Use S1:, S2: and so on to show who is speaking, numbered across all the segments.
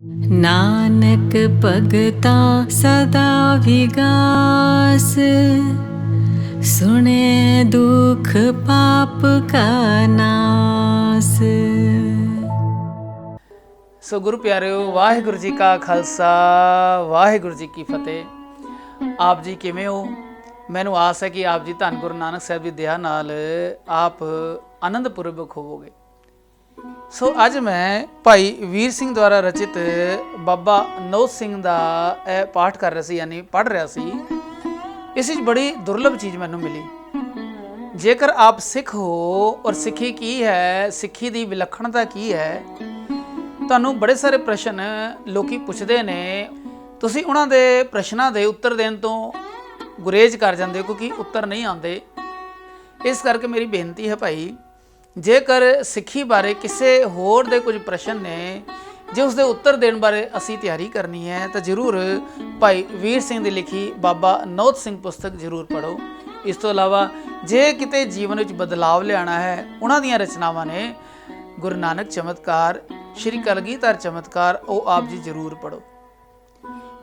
S1: नानक भगता सदा विगास, सुने दुख पाप का नास।
S2: ਸੋ ਗੁਰੂ ਪਿਆਰਿਓ, ਵਾਹਿਗੁਰੂ ਜੀ ਕਾ ਖਾਲਸਾ, ਵਾਹਿਗੁਰੂ ਜੀ ਕੀ ਫਤਿਹ। ਆਪ ਜੀ ਕਿਵੇਂ ਹੋ? ਮੈਨੂੰ ਆਸ ਹੈ ਕਿ ਆਪ ਜੀ ਧੰਨ ਗੁਰੂ ਨਾਨਕ ਸਾਹਿਬ ਦੀ ਦਇਆ ਨਾਲ ਆਪ ਆਨੰਦਪੂਰਵਕ ਹੋਵੋਗੇ। ਸੋ ਅੱਜ ਮੈਂ ਭਾਈ ਵੀਰ ਸਿੰਘ ਦੁਆਰਾ ਰਚਿਤ ਬਾਬਾ ਨੌਧ ਸਿੰਘ ਦਾ ਇਹ ਪਾਠ ਕਰ ਰਿਹਾ ਸੀ, ਯਾਨੀ ਪੜ੍ਹ ਰਿਹਾ ਸੀ। ਇਸ ਵਿੱਚ ਬੜੀ ਦੁਰਲਭ ਚੀਜ਼ ਮੈਨੂੰ ਮਿਲੀ। ਜੇਕਰ ਆਪ ਸਿੱਖ ਹੋ ਔਰ ਸਿੱਖੀ ਕੀ ਹੈ, ਸਿੱਖੀ ਦੀ ਵਿਲੱਖਣਤਾ ਕੀ ਹੈ, ਤੁਹਾਨੂੰ ਬੜੇ ਸਾਰੇ ਪ੍ਰਸ਼ਨ ਲੋਕੀ ਪੁੱਛਦੇ ਨੇ। ਤੁਸੀਂ ਉਹਨਾਂ ਦੇ ਪ੍ਰਸ਼ਨਾਂ ਦੇ ਉੱਤਰ ਦੇਣ ਤੋਂ ਗੁਰੇਜ਼ ਕਰ ਜਾਂਦੇ ਹੋ ਕਿਉਂਕਿ ਉੱਤਰ ਨਹੀਂ ਆਉਂਦੇ। ਇਸ ਕਰਕੇ ਮੇਰੀ ਬੇਨਤੀ ਹੈ ਭਾਈ, ਜੇਕਰ ਸਿੱਖੀ ਬਾਰੇ ਕਿਸੇ ਹੋਰ ਦੇ ਕੁਝ ਪ੍ਰਸ਼ਨ ਨੇ, ਜੇ ਉਸ ਦੇ ਉੱਤਰ ਦੇਣ ਬਾਰੇ ਅਸੀਂ ਤਿਆਰੀ ਕਰਨੀ ਹੈ ਤਾਂ ਜ਼ਰੂਰ ਭਾਈ ਵੀਰ ਸਿੰਘ ਦੀ ਲਿਖੀ ਬਾਬਾ ਨੌਧ ਸਿੰਘ ਪੁਸਤਕ ਜ਼ਰੂਰ ਪੜ੍ਹੋ। ਇਸ ਤੋਂ ਇਲਾਵਾ ਜੇ ਕਿਤੇ ਜੀਵਨ ਵਿੱਚ ਬਦਲਾਵ ਲਿਆਉਣਾ ਹੈ, ਉਹਨਾਂ ਦੀਆਂ ਰਚਨਾਵਾਂ ਨੇ। ਗੁਰੂ ਨਾਨਕ ਚਮਤਕਾਰ, ਸ਼੍ਰੀ ਕਲਗੀਧਰ ਚਮਤਕਾਰ, ਉਹ ਆਪ ਜੀ ਜ਼ਰੂਰ ਪੜ੍ਹੋ।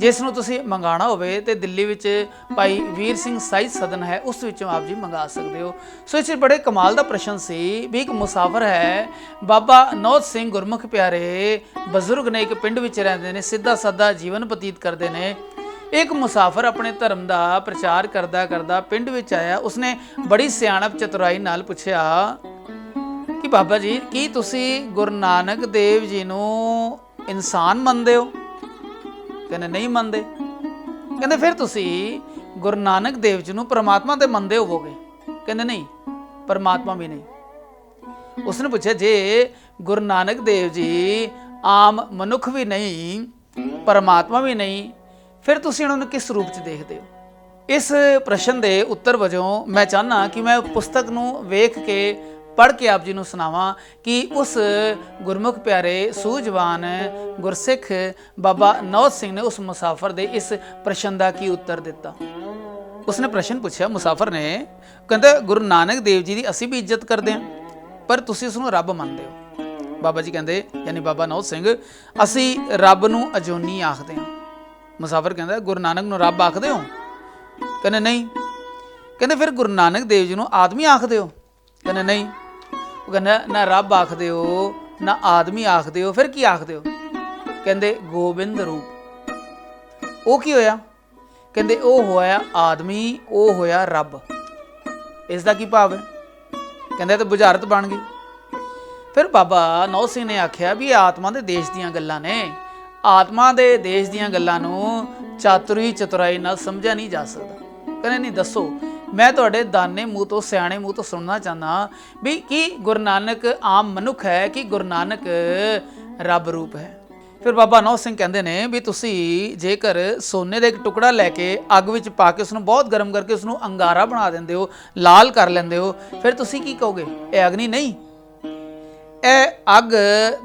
S2: ਜਿਸ ਨੂੰ ਤੁਸੀਂ ਮੰਗਾਉਣਾ ਹੋਵੇ ਤੇ ਦਿੱਲੀ ਵਿੱਚ ਭਾਈ ਵੀਰ ਸਿੰਘ ਸਾਹਿਤ ਸਦਨ ਹੈ, ਉਸ ਵਿੱਚੋਂ ਆਪ ਜੀ ਮੰਗਾ ਸਕਦੇ ਹੋ। ਸੋ ਇਸ ਬੜੇ ਕਮਾਲ ਦਾ ਪ੍ਰਸ਼ਨ ਸੀ ਵੀ ਇੱਕ ਮੁਸਾਫਰ ਹੈ, ਬਾਬਾ ਨੌਧ ਸਿੰਘ ਗੁਰਮੁਖ ਪਿਆਰੇ ਬਜ਼ੁਰਗ ਨੇ, ਇੱਕ ਪਿੰਡ ਵਿੱਚ ਰਹਿੰਦੇ ਨੇ, ਸਿੱਧਾ ਸਾਦਾ ਜੀਵਨ ਬਤੀਤ ਕਰਦੇ ਨੇ। ਇੱਕ ਮੁਸਾਫਰ ਆਪਣੇ ਧਰਮ ਦਾ ਪ੍ਰਚਾਰ ਕਰਦਾ ਕਰਦਾ ਪਿੰਡ ਵਿੱਚ ਆਇਆ। ਉਸਨੇ ਬੜੀ ਸਿਆਣਪ ਚਤੁਰਾਈ ਨਾਲ ਪੁੱਛਿਆ ਕਿ ਬਾਬਾ ਜੀ, ਕੀ ਤੁਸੀਂ ਗੁਰੂ ਨਾਨਕ ਦੇਵ ਜੀ ਨੂੰ ਇਨਸਾਨ ਮੰਨਦੇ ਹੋ? ਕਹਿੰਦੇ ਨਹੀਂ ਮੰਨਦੇ। ਕਹਿੰਦੇ ਫਿਰ ਤੁਸੀਂ ਗੁਰੂ ਨਾਨਕ ਦੇਵ ਜੀ ਨੂੰ ਪਰਮਾਤਮਾ ਤੇ ਮੰਨਦੇ ਹੋਵੋਗੇ? ਕਹਿੰਦੇ ਨਹੀਂ, ਪਰਮਾਤਮਾ ਵੀ ਨਹੀਂ। ਉਸਨੇ ਪੁੱਛਿਆ, ਜੇ ਗੁਰੂ ਨਾਨਕ ਦੇਵ ਜੀ ਆਮ ਮਨੁੱਖ ਵੀ ਨਹੀਂ, ਪਰਮਾਤਮਾ ਵੀ ਨਹੀਂ, ਫਿਰ ਤੁਸੀਂ ਉਹਨਾਂ ਨੂੰ ਕਿਸ ਰੂਪ 'ਚ ਦੇਖਦੇ ਹੋ? ਇਸ ਪ੍ਰਸ਼ਨ ਦੇ ਉੱਤਰ ਵਜੋਂ ਮੈਂ ਚਾਹੁੰਦਾ ਕਿ ਮੈਂ ਪੁਸਤਕ ਨੂੰ ਵੇਖ ਕੇ ਪੜ੍ਹ ਕੇ ਆਪ ਜੀ ਨੂੰ ਸੁਣਾਵਾਂ ਕਿ ਉਸ ਗੁਰਮੁਖ ਪਿਆਰੇ ਸੂਝਵਾਨ ਗੁਰਸਿੱਖ ਬਾਬਾ ਨੌਧ ਸਿੰਘ ਨੇ ਉਸ ਮੁਸਾਫਰ ਦੇ ਇਸ ਪ੍ਰਸ਼ਨ ਦਾ ਕੀ ਉੱਤਰ ਦਿੱਤਾ। ਉਸਨੇ ਪ੍ਰਸ਼ਨ ਪੁੱਛਿਆ ਮੁਸਾਫਰ ਨੇ, ਕਹਿੰਦਾ ਗੁਰੂ ਨਾਨਕ ਦੇਵ ਜੀ ਦੀ ਅਸੀਂ ਵੀ ਇੱਜ਼ਤ ਕਰਦੇ ਹਾਂ, ਪਰ ਤੁਸੀਂ ਉਸ ਨੂੰ ਰੱਬ ਮੰਨਦੇ ਹੋ। ਬਾਬਾ ਜੀ ਕਹਿੰਦੇ, ਯਾਨੀ ਬਾਬਾ ਨੌਧ ਸਿੰਘ, ਅਸੀਂ ਰੱਬ ਨੂੰ ਅਜੂਨੀ ਆਖਦੇ ਹਾਂ। ਮੁਸਾਫਰ ਕਹਿੰਦਾ, ਗੁਰੂ ਨਾਨਕ ਨੂੰ ਰੱਬ ਆਖਦੇ ਹੋ? ਕਹਿੰਦੇ ਨਹੀਂ। ਕਹਿੰਦੇ ਫਿਰ ਗੁਰੂ ਨਾਨਕ ਦੇਵ ਜੀ ਨੂੰ ਆਦਮੀ ਆਖਦੇ ਹੋ? ਕਹਿੰਦੇ ਨਹੀਂ। ਉਹ ਕਹਿੰਦਾ, ਨਾ ਰੱਬ ਆਖਦੇ ਹੋ ਨਾ ਆਦਮੀ ਆਖਦੇ ਹੋ, ਫਿਰ ਕੀ ਆਖਦੇ ਹੋ? ਕਹਿੰਦੇ ਗੋਬਿੰਦ ਰੂਪ। ਉਹ ਕੀ ਹੋਇਆ? ਕਹਿੰਦੇ ਉਹ ਹੋਇਆ ਆਦਮੀ, ਉਹ ਹੋਇਆ ਰੱਬ। ਇਸ ਦਾ ਕੀ ਭਾਵ ਹੈ? ਕਹਿੰਦੇ ਤਾਂ ਬੁਝਾਰਤ ਬਣ ਗਈ। ਫਿਰ ਬਾਬਾ ਨੌਧ ਸਿੰਘ ਨੇ ਆਖਿਆ ਵੀ ਇਹ ਆਤਮਾ ਦੇ ਦੇਸ਼ ਦੀਆਂ ਗੱਲਾਂ ਨੇ। ਆਤਮਾ ਦੇ ਦੇਸ਼ ਦੀਆਂ ਗੱਲਾਂ ਨੂੰ ਚਾਤੁਰੀ ਚਤੁਰਾਈ ਨਾਲ ਸਮਝਿਆ ਨਹੀਂ ਜਾ ਸਕਦਾ। ਕਹਿੰਦੇ ਨਹੀਂ, ਦੱਸੋ। ਮੈਂ ਤੁਹਾਡੇ ਦਾਨੇ ਮੂੰਹ ਤੋਂ, ਸਿਆਣੇ ਮੂੰਹ ਤੋਂ ਸੁਣਨਾ ਚਾਹੁੰਦਾ ਵੀ ਕੀ ਗੁਰੂ ਨਾਨਕ ਆਮ ਮਨੁੱਖ ਹੈ ਕਿ ਗੁਰੂ ਨਾਨਕ ਰੱਬ ਰੂਪ ਹੈ? ਫਿਰ ਬਾਬਾ ਨੌਧ ਸਿੰਘ ਕਹਿੰਦੇ ਨੇ ਵੀ ਤੁਸੀਂ ਜੇਕਰ ਸੋਨੇ ਦਾ ਇੱਕ ਟੁਕੜਾ ਲੈ ਕੇ ਅੱਗ ਵਿੱਚ ਪਾ ਕੇ ਉਸਨੂੰ ਬਹੁਤ ਗਰਮ ਕਰਕੇ ਉਸਨੂੰ ਅੰਗਾਰਾ ਬਣਾ ਦਿੰਦੇ ਹੋ, ਲਾਲ ਕਰ ਲੈਂਦੇ ਹੋ, ਫਿਰ ਤੁਸੀਂ ਕੀ ਕਹੋਗੇ? ਇਹ ਅਗਨੀ ਨਹੀਂ, ਇਹ ਅੱਗ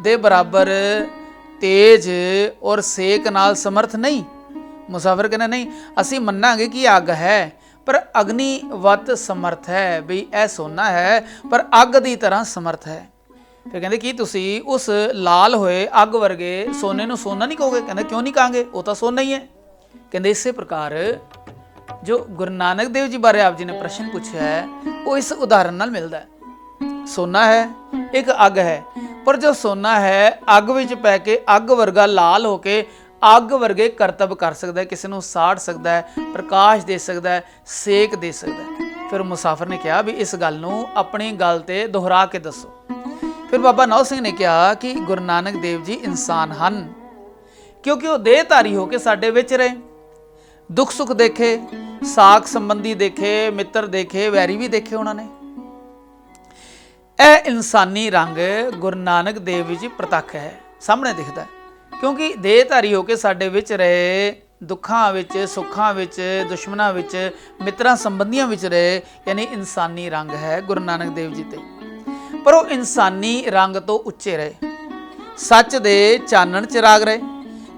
S2: ਦੇ ਬਰਾਬਰ ਤੇਜ ਔਰ ਸੇਕ ਨਾਲ ਸਮਰਥ ਨਹੀਂ। ਮੁਸਾਫਰ ਕਹਿੰਦਾ ਨਹੀਂ, ਅਸੀਂ ਮੰਨਾਂਗੇ ਕਿ ਅੱਗ ਹੈ, ਪਰ ਅਗਨੀ ਵੱਤ ਸਮਰਥ ਹੈ। ਵੀ ਇਹ ਸੋਨਾ ਹੈ ਪਰ ਅੱਗ ਦੀ ਤਰ੍ਹਾਂ ਸਮਰਥ ਹੈ। ਫਿਰ ਕਹਿੰਦੇ ਕੀ ਤੁਸੀਂ ਉਸ ਲਾਲ ਹੋਏ ਅੱਗ ਵਰਗੇ ਸੋਨੇ ਨੂੰ ਸੋਨਾ ਨਹੀਂ ਕਹੋਗੇ? ਕਹਿੰਦੇ ਕਿਉਂ ਨਹੀਂ ਕਹਾਂਗੇ, ਉਹ ਤਾਂ ਸੋਨਾ ਹੀ ਹੈ। ਕਹਿੰਦੇ ਇਸੇ ਪ੍ਰਕਾਰ ਜੋ ਗੁਰੂ ਨਾਨਕ ਦੇਵ ਜੀ ਬਾਰੇ ਆਪ ਜੀ ਨੇ ਪ੍ਰਸ਼ਨ ਪੁੱਛਿਆ ਹੈ, ਉਹ ਇਸ ਉਦਾਹਰਨ ਨਾਲ ਮਿਲਦਾ ਹੈ। ਸੋਨਾ ਹੈ, ਇੱਕ ਅੱਗ ਹੈ, ਪਰ ਜੋ ਸੋਨਾ ਹੈ ਅੱਗ ਵਿੱਚ ਪੈ ਕੇ ਅੱਗ ਵਰਗਾ ਲਾਲ ਹੋ ਕੇ ਅੱਗ ਵਰਗੇ ਕਰਤੱਵ ਕਰ ਸਕਦਾ ਹੈ, ਕਿਸੇ ਨੂੰ ਸਾੜ ਸਕਦਾ ਹੈ, ਪ੍ਰਕਾਸ਼ ਦੇ ਸਕਦਾ ਹੈ, ਸੇਕ ਦੇ ਸਕਦਾ ਹੈ। ਫਿਰ ਮੁਸਾਫਰ ਨੇ ਕਿਹਾ ਵੀ ਇਸ ਗੱਲ ਨੂੰ ਆਪਣੀ ਗੱਲ ਤੇ ਦੁਹਰਾ ਕੇ ਦੱਸੋ। ਫਿਰ ਬਾਬਾ ਨੌਧ ਸਿੰਘ ਨੇ ਕਿਹਾ ਕਿ ਗੁਰੂ ਨਾਨਕ ਦੇਵ ਜੀ ਇਨਸਾਨ ਹਨ, ਕਿਉਂਕਿ ਉਹ ਦੇਹਧਾਰੀ ਹੋ ਕੇ ਸਾਡੇ ਵਿੱਚ ਰਹੇ, ਦੁੱਖ ਸੁੱਖ ਦੇਖੇ, ਸਾਕ ਸੰਬੰਧੀ ਦੇਖੇ, ਮਿੱਤਰ ਦੇਖੇ, ਵੈਰੀ ਵੀ ਦੇਖੇ ਉਹਨਾਂ ਨੇ। ਇਹ ਇਨਸਾਨੀ ਰੰਗ ਗੁਰੂ ਨਾਨਕ ਦੇਵ ਵਿੱਚ ਪ੍ਰਤੱਖ ਹੈ, ਸਾਹਮਣੇ ਦਿਖਦਾ ਹੈ, ਕਿਉਂਕਿ ਦੇਹਧਾਰੀ ਹੋ ਕੇ ਸਾਡੇ ਵਿੱਚ ਰਹੇ, ਦੁੱਖਾਂ ਵਿੱਚ, ਸੁੱਖਾਂ ਵਿੱਚ, ਦੁਸ਼ਮਣਾਂ ਵਿੱਚ, ਮਿੱਤਰਾਂ ਸੰਬੰਧੀਆਂ ਵਿੱਚ ਰਹੇ, ਯਾਨੀ ਇਨਸਾਨੀ ਰੰਗ ਹੈ ਗੁਰੂ ਨਾਨਕ ਦੇਵ ਜੀ ਤੇ। ਪਰ ਉਹ ਇਨਸਾਨੀ ਰੰਗ ਤੋਂ ਉੱਚੇ ਰਹੇ, ਸੱਚ ਦੇ ਚਾਨਣ ਚਿਰਾਗ ਰਹੇ,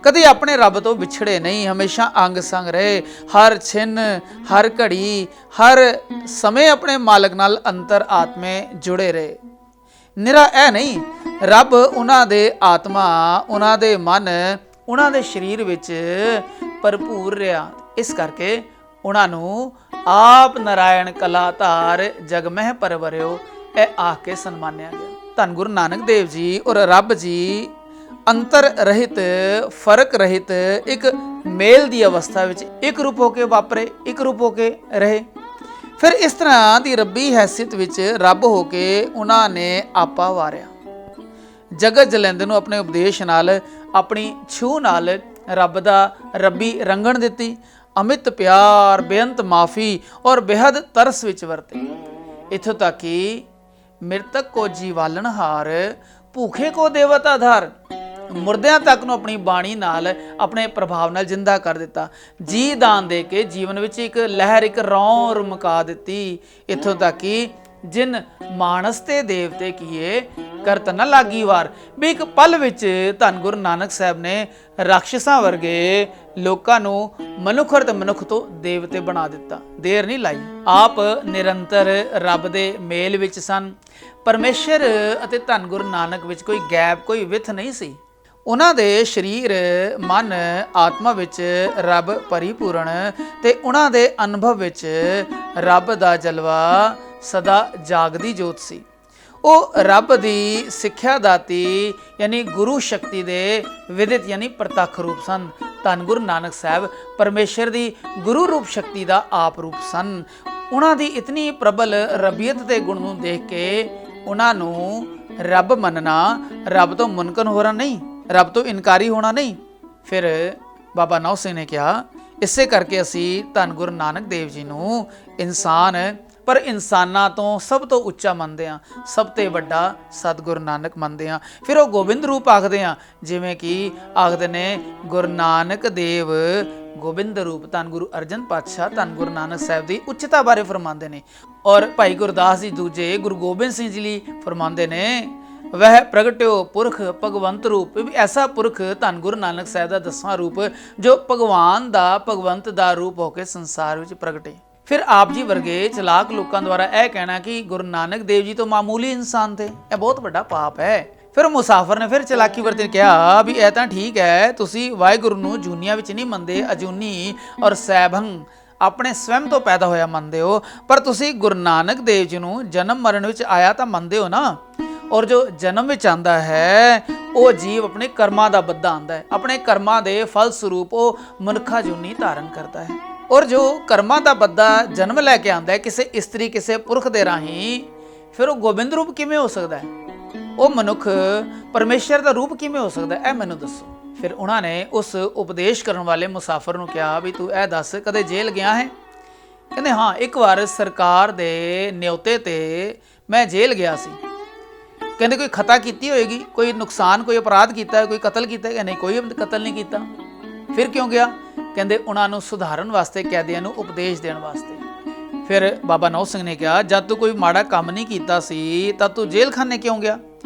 S2: ਕਦੇ ਆਪਣੇ ਰੱਬ ਤੋਂ ਵਿਛੜੇ ਨਹੀਂ, ਹਮੇਸ਼ਾ ਅੰਗ ਸੰਗ ਰਹੇ, ਹਰ ਛਿਨ, ਹਰ ਘੜੀ, ਹਰ ਸਮੇਂ ਆਪਣੇ ਮਾਲਕ ਨਾਲ ਅੰਤਰ ਆਤਮੇ ਜੁੜੇ ਰਹੇ। ਨਿਰਾ ਇਹ ਨਹੀਂ, ਰੱਬ ਉਹਨਾਂ ਦੇ ਆਤਮਾ, ਉਹਨਾਂ ਦੇ ਮਨ, ਉਹਨਾਂ ਦੇ ਸਰੀਰ ਵਿੱਚ ਭਰਪੂਰ ਰਿਹਾ। ਇਸ ਕਰਕੇ ਉਹਨਾਂ ਨੂੰ ਆਪ ਨਾਰਾਇਣ ਕਲਾਧਾਰ ਜਗ ਮਹਿ ਪਰਵਰਿਓ ਇਹ ਆਖ ਕੇ ਸਨਮਾਨਿਆ ਗਿਆ। ਧੰਨ ਗੁਰੂ ਨਾਨਕ ਦੇਵ ਜੀ ਔਰ ਰੱਬ ਜੀ ਅੰਤਰ ਰਹਿਤ, ਫਰਕ ਰਹਿਤ ਇੱਕ ਮੇਲ ਦੀ ਅਵਸਥਾ ਵਿੱਚ ਇੱਕ ਰੂਪ ਹੋ ਕੇ ਵਾਪਰੇ, ਇੱਕ ਰੂਪ ਹੋ ਕੇ ਰਹੇ। ਫਿਰ ਇਸ ਤਰ੍ਹਾਂ ਦੀ ਰੱਬੀ ਹੈਸੀਅਤ ਵਿੱਚ ਰੱਬ ਹੋ ਕੇ ਉਹਨਾਂ ਨੇ ਆਪਾ ਵਾਰਿਆ। ਜਗਤ ਜਲੰਦੇ ਨੂੰ ਆਪਣੇ ਉਪਦੇਸ਼ ਨਾਲ, ਆਪਣੀ ਛੂਹ ਨਾਲ ਰੱਬ ਦਾ ਰੱਬੀ ਰੰਗਣ ਦਿੱਤੀ। ਅਮਿਤ ਪਿਆਰ, ਬੇਅੰਤ ਮਾਫੀ ਔਰ ਬੇਹੱਦ ਤਰਸ ਵਿੱਚ ਵਰਤੇ। ਇੱਥੋਂ ਤੱਕ ਕਿ ਮਿਰਤਕ ਕੋ ਜੀਵਾਲਣਹਾਰ, ਭੂਖੇ ਕੋ ਦੇਵਤ ਆਧਾਰ, ਮੁਰਦਿਆਂ ਤੱਕ ਨੂੰ ਆਪਣੀ ਬਾਣੀ ਨਾਲ, ਆਪਣੇ ਪ੍ਰਭਾਵ ਨਾਲ ਜਿੰਦਾ ਕਰ ਦਿੱਤਾ। ਜੀ ਦਾਨ ਦੇ ਕੇ ਜੀਵਨ ਵਿੱਚ ਇੱਕ ਲਹਿਰ, ਇੱਕ ਰੌਂ ਮੁਕਾ ਦਿੱਤੀ। ਇੱਥੋਂ ਤੱਕ ਕਿ ਜਿਨ ਮਾਨਸ ਤੇ ਦੇਵਤੇ ਕੀਏ ਕਰਤ ਨ ਲਾਗੀ ਵਾਰ, ਵੀ ਇੱਕ ਪਲ ਵਿੱਚ ਧੰਨ ਗੁਰੂ ਨਾਨਕ ਸਾਹਿਬ ਨੇ ਰਾਖਸ਼ਾਂ ਵਰਗੇ ਲੋਕਾਂ ਨੂੰ ਮਨੁੱਖ ਤੇ ਮਨੁੱਖ ਤੋਂ ਦੇਵਤੇ ਬਣਾ ਦਿੱਤਾ। ਦੇਰ ਨਹੀਂ ਲਾਈ। ਆਪ ਨਿਰੰਤਰ ਰੱਬ ਦੇ ਮੇਲ ਵਿੱਚ ਸਨ। ਪਰਮੇਸ਼ਰ ਅਤੇ ਧੰਨ ਗੁਰੂ ਨਾਨਕ ਵਿੱਚ ਕੋਈ ਗੈਪ, ਕੋਈ ਵਿਥ ਨਹੀਂ ਸੀ। ਉਹਨਾਂ ਦੇ ਸਰੀਰ, ਮਨ, ਆਤਮਾ ਵਿੱਚ ਰੱਬ ਪਰਿਪੂਰਨ ਤੇ ਉਹਨਾਂ ਦੇ ਅਨੁਭਵ ਵਿੱਚ ਰੱਬ ਦਾ ਜਲਵਾ ਸਦਾ ਜਾਗਦੀ ਜੋਤ ਸੀ। ਉਹ ਰੱਬ ਦੀ ਸਿੱਖਿਆ ਦਾਤੀ ਯਾਨੀ ਗੁਰੂ ਸ਼ਕਤੀ ਦੇ ਵਿਦਿਤ ਯਾਨੀ ਪ੍ਰਤੱਖ ਰੂਪ ਸਨ। ਧੰਨ ਗੁਰੂ ਨਾਨਕ ਸਾਹਿਬ ਪਰਮੇਸ਼ਰ ਦੀ ਗੁਰੂ ਰੂਪ ਸ਼ਕਤੀ ਦਾ ਆਪ ਰੂਪ ਸਨ। ਉਹਨਾਂ ਦੀ ਇਤਨੀ ਪ੍ਰਬਲ ਰੱਬੀਅਤ ਦੇ ਗੁਣ ਨੂੰ ਦੇਖ ਕੇ ਉਹਨਾਂ ਨੂੰ ਰੱਬ ਮੰਨਣਾ, ਰੱਬ ਤੋਂ ਮੁਨਕਰ ਹੋਣਾ ਨਹੀਂ, ਰੱਬ ਤੋਂ ਇਨਕਾਰੀ ਹੋਣਾ ਨਹੀਂ। ਫਿਰ ਬਾਬਾ ਨੌ ਸਿੰਘ ਨੇ ਕਿਹਾ, ਇਸੇ ਕਰਕੇ ਅਸੀਂ ਧੰਨ ਗੁਰੂ ਨਾਨਕ ਦੇਵ ਜੀ ਨੂੰ ਇਨਸਾਨ, ਪਰ ਇਨਸਾਨਾਂ ਤੋਂ ਸਭ ਤੋਂ ਉੱਚਾ ਮੰਨਦੇ ਹਾਂ, ਸਭ ਤੋਂ ਵੱਡਾ ਸਤਿਗੁਰੂ ਨਾਨਕ ਮੰਨਦੇ ਹਾਂ। ਫਿਰ ਉਹ ਗੋਬਿੰਦ ਰੂਪ ਆਖਦੇ ਹਾਂ, ਜਿਵੇਂ ਕਿ ਆਖਦੇ ਨੇ ਗੁਰੂ ਨਾਨਕ ਦੇਵ ਗੋਬਿੰਦ ਰੂਪ। ਧੰਨ ਗੁਰੂ ਅਰਜਨ ਪਾਤਸ਼ਾਹ ਧੰਨ ਗੁਰੂ ਨਾਨਕ ਸਾਹਿਬ ਦੀ ਉੱਚਤਾ ਬਾਰੇ ਫਰਮਾਉਂਦੇ ਨੇ। ਔਰ ਭਾਈ ਗੁਰਦਾਸ ਜੀ ਦੂਜੇ ਗੁਰੂ ਗੋਬਿੰਦ ਸਿੰਘ ਜੀ ਲਈ ਫਰਮਾਉਂਦੇ ਨੇ, ਵਹ ਪ੍ਰਗਟਿਓ ਪੁਰਖ ਭਗਵੰਤ ਰੂਪ। ਵੀ ਐਸਾ ਪੁਰਖ ਧੰਨ ਗੁਰੂ ਨਾਨਕ ਸਾਹਿਬ ਦਾ 10ਵਾਂ ਰੂਪ ਜੋ ਭਗਵਾਨ ਦਾ, ਭਗਵੰਤ ਦਾ ਰੂਪ ਹੋ ਕੇ ਸੰਸਾਰ ਵਿੱਚ ਪ੍ਰਗਟੇ। ਫਿਰ ਆਪ ਜੀ ਵਰਗੇ ਚਲਾਕ ਲੋਕਾਂ ਦੁਆਰਾ ਇਹ ਕਹਿਣਾ ਕਿ ਗੁਰੂ ਨਾਨਕ ਦੇਵ ਜੀ ਤੋਂ ਮਾਮੂਲੀ ਇਨਸਾਨ ਥੇ, ਇਹ ਬਹੁਤ ਵੱਡਾ ਪਾਪ ਹੈ। ਫਿਰ ਮੁਸਾਫਰ ਨੇ ਫਿਰ ਚਲਾਕੀ ਵਰਤੇ ਕਿਹਾ ਵੀ ਇਹ ਤਾਂ ਠੀਕ ਹੈ, ਤੁਸੀਂ ਵਾਹਿਗੁਰੂ ਨੂੰ ਜੂਨੀਆਂ ਵਿੱਚ ਨਹੀਂ ਮੰਨਦੇ, ਅਜੂਨੀ ਔਰ ਸੈਭੰ ਆਪਣੇ ਸਵੈਮ ਤੋਂ ਪੈਦਾ ਹੋਇਆ ਮੰਨਦੇ ਹੋ, ਪਰ ਤੁਸੀਂ ਗੁਰੂ ਨਾਨਕ ਦੇਵ ਜੀ ਨੂੰ ਜਨਮ ਮਰਨ ਵਿੱਚ ਆਇਆ ਤਾਂ ਮੰਨਦੇ ਹੋ ਨਾ। ਔਰ ਜੋ ਜਨਮ ਵਿੱਚ ਆਂਦਾ ਹੈ ਉਹ ਜੀਵ ਆਪਣੇ ਕਰਮਾਂ ਦਾ ਬੱਧਾ ਆਂਦਾ ਹੈ, ਆਪਣੇ ਕਰਮਾਂ ਦੇ ਫਲ ਸਰੂਪ ਉਹ ਮਨੁੱਖਾ ਜੂਨੀ ਧਾਰਨ ਕਰਦਾ ਹੈ। ਔਰ ਜੋ ਕਰਮਾਂ ਦਾ ਬੱਧਾ ਜਨਮ ਲੈ ਕੇ ਆਂਦਾ ਹੈ ਕਿਸੇ ਇਸਤਰੀ, ਕਿਸੇ ਪੁਰਖ ਦੇ ਰਾਹੀਂ, ਫਿਰ ਉਹ ਗੋਬਿੰਦ ਰੂਪ ਕਿਵੇਂ ਹੋ ਸਕਦਾ ਹੈ? ਉਹ ਮਨੁੱਖ ਪਰਮੇਸ਼ਰ ਦਾ ਰੂਪ ਕਿਵੇਂ ਹੋ ਸਕਦਾ ਹੈ? ਇਹ ਮੈਨੂੰ ਦੱਸੋ। ਫਿਰ ਉਹਨਾਂ ਨੇ ਉਸ ਉਪਦੇਸ਼ ਕਰਨ ਵਾਲੇ ਮੁਸਾਫਰ ਨੂੰ ਕਿਹਾ ਵੀ ਤੂੰ ਇਹ ਦੱਸ, ਕਦੇ ਜੇਲ੍ਹ ਗਿਆ ਹੈ? ਕਹਿੰਦੇ ਹਾਂ, ਇੱਕ ਵਾਰ ਸਰਕਾਰ ਦੇ ਨਿਯੋਤੇ ਤੇ ਮੈਂ ਜੇਲ੍ਹ ਗਿਆ ਸੀ। ਕਹਿੰਦੇ ਕੋਈ ਖਤਾ ਕੀਤੀ ਹੋਏਗੀ, ਕੋਈ ਨੁਕਸਾਨ, ਕੋਈ ਅਪਰਾਧ ਕੀਤਾ, ਕੋਈ ਕਤਲ ਕੀਤਾ? ਕਿ ਨਹੀਂ, ਕੋਈ ਕਤਲ ਨਹੀਂ ਕੀਤਾ। ਫਿਰ ਕਿਉਂ ਗਿਆ? ਕਹਿੰਦੇ ਉਹਨਾਂ ਨੂੰ ਸੁਧਾਰਨ ਵਾਸਤੇ, ਕੈਦੀਆਂ ਨੂੰ ਉਪਦੇਸ਼ ਦੇਣ ਵਾਸਤੇ। ਫਿਰ ਬਾਬਾ ਨੌ ਸਿੰਘ ਨੇ ਕਿਹਾ, ਜਦ ਤੂੰ ਕੋਈ ਮਾੜਾ ਕੰਮ ਨਹੀਂ ਕੀਤਾ ਸੀ ਤਾਂ ਤੂੰ ਜੇਲ੍ਹ ਖਾਨੇ ਕਿਉਂ ਗਿਆ?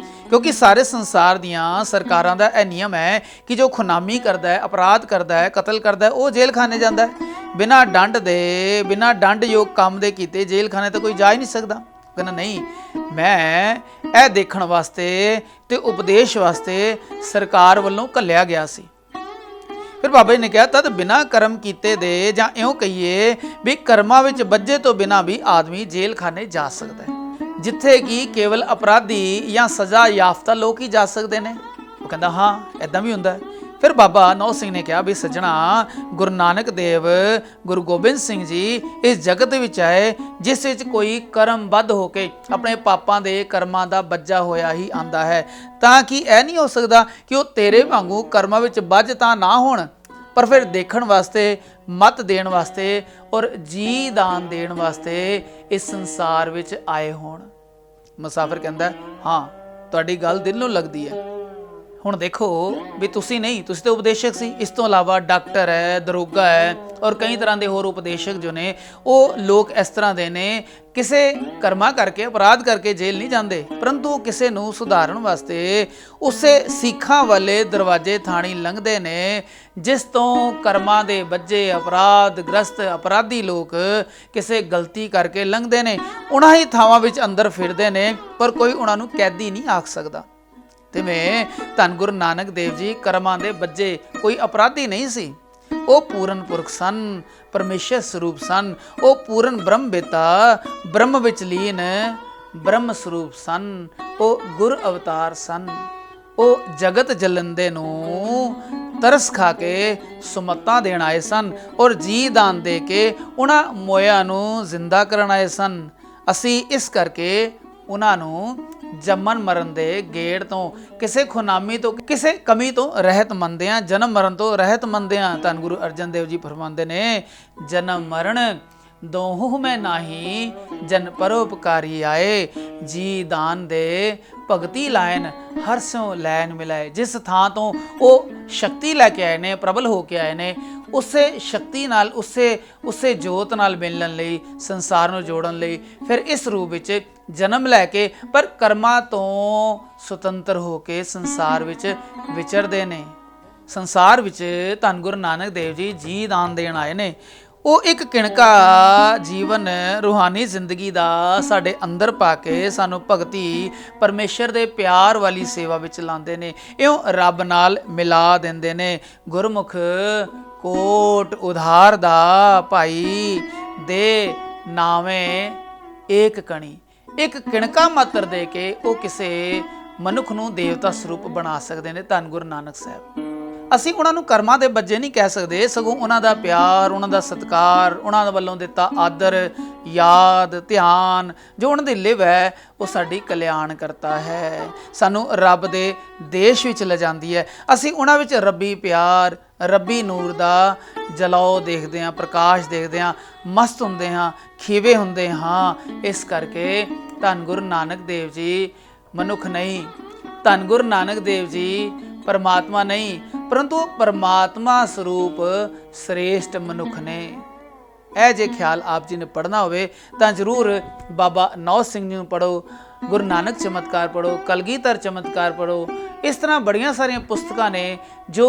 S2: ਕਿਉਂਕਿ ਸਾਰੇ ਸੰਸਾਰ ਦੀਆਂ ਸਰਕਾਰਾਂ ਦਾ ਇਹ ਨਿਯਮ ਹੈ ਕਿ ਜੋ ਖੁਨਾਮੀ ਕਰਦਾ ਹੈ, ਅਪਰਾਧ ਕਰਦਾ ਹੈ, ਕਤਲ ਕਰਦਾ ਹੈ, ਉਹ ਜੇਲ੍ਹ ਖਾਨੇ ਜਾਂਦਾ ਹੈ। ਬਿਨਾਂ ਦੰਡ ਦੇ, ਬਿਨਾਂ ਦੰਡਯੋਗ ਕੰਮ ਦੇ ਕੀਤੇ ਜੇਲ੍ਹ ਖਾਨੇ ਤਾਂ ਕੋਈ ਜਾ ਹੀ ਨਹੀਂ ਸਕਦਾ। ਕਹਿੰਦਾ ਨਹੀਂ, ਮੈਂ ਇਹ ਦੇਖਣ ਵਾਸਤੇ ਤੇ ਉਪਦੇਸ਼ ਵਾਸਤੇ ਸਰਕਾਰ ਵੱਲੋਂ ਘੱਲਿਆ ਗਿਆ ਸੀ। ਫਿਰ ਬਾਬਾ ਜੀ ਨੇ ਕਿਹਾ, ਤਦ ਬਿਨਾਂ ਕਰਮ ਕੀਤੇ ਦੇ, ਜਾਂ ਇਉਂ ਕਹੀਏ ਵੀ ਕਰਮਾਂ ਵਿੱਚ ਬੱਝੇ ਤੋਂ ਬਿਨਾਂ ਵੀ ਆਦਮੀ ਜੇਲ੍ਹ ਖਾਨੇ ਜਾ ਸਕਦਾ ਹੈ, ਜਿੱਥੇ ਕਿ ਕੇਵਲ ਅਪਰਾਧੀ ਜਾਂ ਸਜ਼ਾ ਯਾਫਤਾ ਲੋਕ ਹੀ ਜਾ ਸਕਦੇ ਨੇ। ਉਹ ਕਹਿੰਦਾ ਹਾਂ, ਐਦਾਂ ਵੀ ਹੁੰਦਾ ਹੈ। ਫਿਰ ਬਾਬਾ ਨੌ ਸਿੰਘ ਨੇ ਕਿਹਾ ਵੀ ਸੱਜਣਾ, ਗੁਰੂ ਨਾਨਕ ਦੇਵ, ਗੁਰੂ ਗੋਬਿੰਦ ਸਿੰਘ ਜੀ ਇਸ ਜਗਤ ਵਿੱਚ ਆਏ ਜਿਸ ਵਿੱਚ ਕੋਈ ਕਰਮਬੱਧ ਹੋ ਕੇ ਆਪਣੇ ਪਾਪਾਂ ਦੇ ਕਰਮਾਂ ਦਾ ਬੱਝਾ ਹੋਇਆ ਹੀ ਆਂਦਾ ਹੈ, ਤਾਂ ਕਿ ਇਹ ਨਹੀਂ ਹੋ ਸਕਦਾ ਕਿ ਉਹ ਤੇਰੇ ਵਾਂਗੂ ਕਰਮਾਂ ਵਿੱਚ ਬੱਝ ਤਾਂ ਨਾ ਹੋਣ, ਪਰ ਫਿਰ ਦੇਖਣ ਵਾਸਤੇ, ਮਤ ਦੇਣ ਵਾਸਤੇ ਔਰ ਜੀ ਦਾਨ ਦੇਣ ਵਾਸਤੇ ਇਸ ਸੰਸਾਰ ਵਿੱਚ ਆਏ ਹੋਣ। ਮੁਸਾਫਰ ਕਹਿੰਦਾ ਹਾਂ, ਤੁਹਾਡੀ ਗੱਲ ਦਿਲ ਨੂੰ ਲੱਗਦੀ ਹੈ। ਹੁਣ ਦੇਖੋ ਵੀ ਤੁਸੀਂ ਨਹੀਂ, ਤੁਸੀਂ ਤਾਂ ਉਪਦੇਸ਼ਕ ਸੀ, ਇਸ ਤੋਂ ਇਲਾਵਾ ਡਾਕਟਰ ਹੈ, ਦਰੋਗਾ ਹੈ ਔਰ ਕਈ ਤਰ੍ਹਾਂ ਦੇ ਹੋਰ ਉਪਦੇਸ਼ਕ ਜੋ ਨੇ, ਉਹ ਲੋਕ ਇਸ ਤਰ੍ਹਾਂ ਦੇ ਨੇ, ਕਿਸੇ ਕਰਮਾਂ ਕਰਕੇ, ਅਪਰਾਧ ਕਰਕੇ ਜੇਲ੍ਹ ਨਹੀਂ ਜਾਂਦੇ, ਪਰੰਤੂ ਕਿਸੇ ਨੂੰ ਸੁਧਾਰਨ ਵਾਸਤੇ ਉਸੇ ਸਿੱਖਾਂ ਵਾਲੇ ਦਰਵਾਜ਼ੇ ਥਾਣੀ ਲੰਘਦੇ ਨੇ ਜਿਸ ਤੋਂ ਕਰਮਾਂ ਦੇ ਬੱਝੇ, ਅਪਰਾਧ ਗ੍ਰਸਤ, ਅਪਰਾਧੀ ਲੋਕ ਕਿਸੇ ਗਲਤੀ ਕਰਕੇ ਲੰਘਦੇ ਨੇ। ਉਹਨਾਂ ਹੀ ਥਾਵਾਂ ਵਿੱਚ ਅੰਦਰ ਫਿਰਦੇ ਨੇ, ਪਰ ਕੋਈ ਉਹਨਾਂ ਨੂੰ ਕੈਦੀ ਨਹੀਂ ਆਖ ਸਕਦਾ। ਤਿਵੇਂ ਧੰਨ ਗੁਰੂ ਨਾਨਕ ਦੇਵ ਜੀ ਕਰਮਾਂ ਦੇ ਬੱਝੇ ਕੋਈ ਅਪਰਾਧੀ ਨਹੀਂ ਸੀ। ਉਹ ਪੂਰਨ ਪੁਰਖ ਸਨ, ਪਰਮੇਸ਼ਰ ਸਰੂਪ ਸਨ। ਉਹ ਪੂਰਨ ਬ੍ਰਹਮ ਬੇਤਾ, ਬ੍ਰਹਮ ਵਿੱਚ ਲੀਨ ਬ੍ਰਹਮ ਸਰੂਪ ਸਨ। ਉਹ ਗੁਰ ਅਵਤਾਰ ਸਨ। ਉਹ ਜਗਤ ਜਲੰਦੇ ਨੂੰ ਤਰਸ ਖਾ ਕੇ ਸੁਮਤਾਂ ਦੇਣ ਆਏ ਸਨ ਔਰ ਜੀ ਦਾਨ ਦੇ ਕੇ ਉਹਨਾਂ ਮੋਇਆਂ ਨੂੰ ਜ਼ਿੰਦਾ ਕਰਨ ਆਏ ਸਨ। ਅਸੀਂ ਇਸ ਕਰਕੇ ਉਹਨਾਂ ਨੂੰ ਜੰਮਣ ਮਰਨ ਦੇ ਗੇੜ ਤੋਂ, ਕਿਸੇ ਖੁਨਾਮੀ ਤੋਂ, ਕਿਸੇ ਕਮੀ ਤੋਂ ਰਹਿਤ ਮੰਨਦੇ ਹਾਂ, ਜਨਮ ਮਰਨ ਤੋਂ ਰਹਿਤ ਮੰਨਦੇ ਹਾਂ। ਧੰਨ ਗੁਰੂ ਅਰਜਨ ਦੇਵ ਜੀ ਫਰਮਾਉਂਦੇ ਨੇ, ਜਨਮ ਮਰਨ ਦੋਹੂ ਮੈਂ ਨਾਹੀ, ਜਨ ਪਰਉਪਕਾਰੀ ਆਏ। ਜੀ ਦਾਨ ਦੇ ਭਗਤੀ ਲਾਇਨ ਹਰ ਸਿਉ ਲੈਨ ਮਿਲਾਏ। ਜਿਸ ਥਾਂ ਤੋਂ ਉਹ ਸ਼ਕਤੀ ਲੈ ਕੇ ਆਏ ਨੇ, ਪ੍ਰਬਲ ਹੋ ਕੇ ਆਏ ਨੇ, ਉਸੇ ਸ਼ਕਤੀ ਨਾਲ, ਉਸੇ ਜੋਤ ਨਾਲ ਮਿਲਣ ਲਈ, ਸੰਸਾਰ ਨੂੰ ਜੋੜਨ ਲਈ ਫਿਰ ਇਸ ਰੂਪ ਵਿੱਚ ਜਨਮ ਲੈ ਕੇ, ਪਰ ਕਰਮਾਂ ਤੋਂ ਸੁਤੰਤਰ ਹੋ ਕੇ ਸੰਸਾਰ ਵਿੱਚ ਵਿਚਰਦੇ ਨੇ। ਸੰਸਾਰ ਵਿੱਚ ਧੰਨ ਗੁਰੂ ਨਾਨਕ ਦੇਵ ਜੀ ਜੀ ਦਾਨ ਦੇਣ ਆਏ ਨੇ। ਉਹ ਇੱਕ ਕਿਣਕਾ ਜੀਵਨ, ਰੂਹਾਨੀ ਜ਼ਿੰਦਗੀ ਦਾ ਸਾਡੇ ਅੰਦਰ ਪਾ ਕੇ ਸਾਨੂੰ ਭਗਤੀ, ਪਰਮੇਸ਼ਰ ਦੇ ਪਿਆਰ ਵਾਲੀ ਸੇਵਾ ਵਿੱਚ ਲਾਉਂਦੇ ਨੇ। ਇਉਂ ਰੱਬ ਨਾਲ ਮਿਲਾ ਦਿੰਦੇ ਨੇ। ਗੁਰਮੁਖ ਕੋਟ ਉਧਾਰ ਦਾ ਭਾਈ ਦੇ ਨਾਵੇਂ ਏਕ ਕਣੀ। ਇੱਕ ਕਿਣਕਾ ਮਾਤਰ ਦੇ ਕੇ ਉਹ ਕਿਸੇ ਮਨੁੱਖ ਨੂੰ ਦੇਵਤਾ ਸਰੂਪ ਬਣਾ ਸਕਦੇ ਨੇ ਧੰਨ ਗੁਰੂ ਨਾਨਕ ਸਾਹਿਬ। ਅਸੀਂ ਉਹਨਾਂ ਨੂੰ ਕਰਮਾਂ ਦੇ ਬੱਝੇ ਨਹੀਂ ਕਹਿ ਸਕਦੇ, ਸਗੋਂ ਉਹਨਾਂ ਦਾ ਪਿਆਰ, ਉਹਨਾਂ ਦਾ ਸਤਿਕਾਰ, ਉਹਨਾਂ ਵੱਲੋਂ ਦਿੱਤਾ ਆਦਰ, ਯਾਦ, ਧਿਆਨ ਜੋ ਉਹਨਾਂ ਦੀ ਲਿਵ ਹੈ, ਉਹ ਸਾਡੀ ਕਲਿਆਣ ਕਰਤਾ ਹੈ, ਸਾਨੂੰ ਰੱਬ ਦੇ ਦੇਸ਼ ਵਿੱਚ ਲਿਜਾਂਦੀ ਹੈ। ਅਸੀਂ ਉਹਨਾਂ ਵਿੱਚ ਰੱਬੀ ਪਿਆਰ, ਰੱਬੀ ਨੂਰ ਦਾ ਜਲਾਓ ਦੇਖਦੇ ਹਾਂ, ਪ੍ਰਕਾਸ਼ ਦੇਖਦੇ ਹਾਂ, ਮਸਤ ਹੁੰਦੇ ਹਾਂ, ਖੀਵੇ ਹੁੰਦੇ ਹਾਂ। ਇਸ ਕਰਕੇ ਧੰਨ ਗੁਰੂ ਨਾਨਕ ਦੇਵ ਜੀ ਮਨੁੱਖ ਨਹੀਂ, ਧੰਨ ਗੁਰੂ ਨਾਨਕ ਦੇਵ ਜੀ ਪਰਮਾਤਮਾ ਨਹੀਂ, ਪਰੰਤੂ ਪਰਮਾਤਮਾ ਸਰੂਪ ਸ੍ਰੇਸ਼ਟ ਮਨੁੱਖ ਨੇ। ਇਹ ਜੇ ਖਿਆਲ ਆਪ ਜੀ ਨੇ ਪੜ੍ਹਨਾ ਹੋਵੇ ਤਾਂ ਜ਼ਰੂਰ ਬਾਬਾ ਨੌ ਸਿੰਘ ਜੀ ਨੂੰ ਪੜ੍ਹੋ, ਗੁਰੂ ਨਾਨਕ ਚਮਤਕਾਰ ਪੜ੍ਹੋ, ਕਲਗੀਧਰ ਚਮਤਕਾਰ ਪੜ੍ਹੋ। ਇਸ ਤਰ੍ਹਾਂ ਬੜੀਆਂ ਸਾਰੀਆਂ ਪੁਸਤਕਾਂ ਨੇ ਜੋ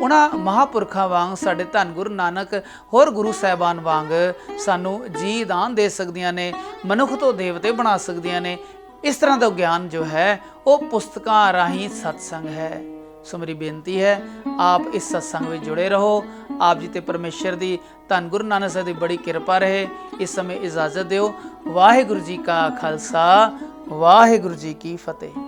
S2: ਉਹਨਾਂ ਮਹਾਂਪੁਰਖਾਂ ਵਾਂਗ, ਸਾਡੇ ਧੰਨ ਗੁਰੂ ਨਾਨਕ ਹੋਰ ਗੁਰੂ ਸਾਹਿਬਾਨ ਵਾਂਗ ਸਾਨੂੰ ਜੀ ਦਾਨ ਦੇ ਸਕਦੀਆਂ ਨੇ, ਮਨੁੱਖ ਤੋਂ ਦੇਵਤੇ ਬਣਾ ਸਕਦੀਆਂ ਨੇ। ਇਸ ਤਰ੍ਹਾਂ ਦਾ ਗਿਆਨ ਜੋ ਹੈ ਉਹ ਪੁਸਤਕਾਂ ਰਾਹੀਂ ਸਤਸੰਗ ਹੈ। ਸੋ ਮੇਰੀ ਬੇਨਤੀ ਹੈ, ਆਪ ਇਸ ਸਤਸੰਗ ਵਿੱਚ ਜੁੜੇ ਰਹੋ। ਆਪ ਜੀ ਤੇ ਪਰਮੇਸ਼ਰ ਦੀ, ਧੰਨ ਗੁਰੂ ਨਾਨਕ ਸਾਹਿਬ ਦੀ ਬੜੀ ਕਿਰਪਾ ਰਹੇ। ਇਸ ਸਮੇਂ ਇਜਾਜ਼ਤ ਦਿਓ। ਵਾਹਿਗੁਰੂ ਜੀ ਕਾ ਖਾਲਸਾ, ਵਾਹਿਗੁਰੂ ਜੀ ਕੀ ਫਤਿਹ।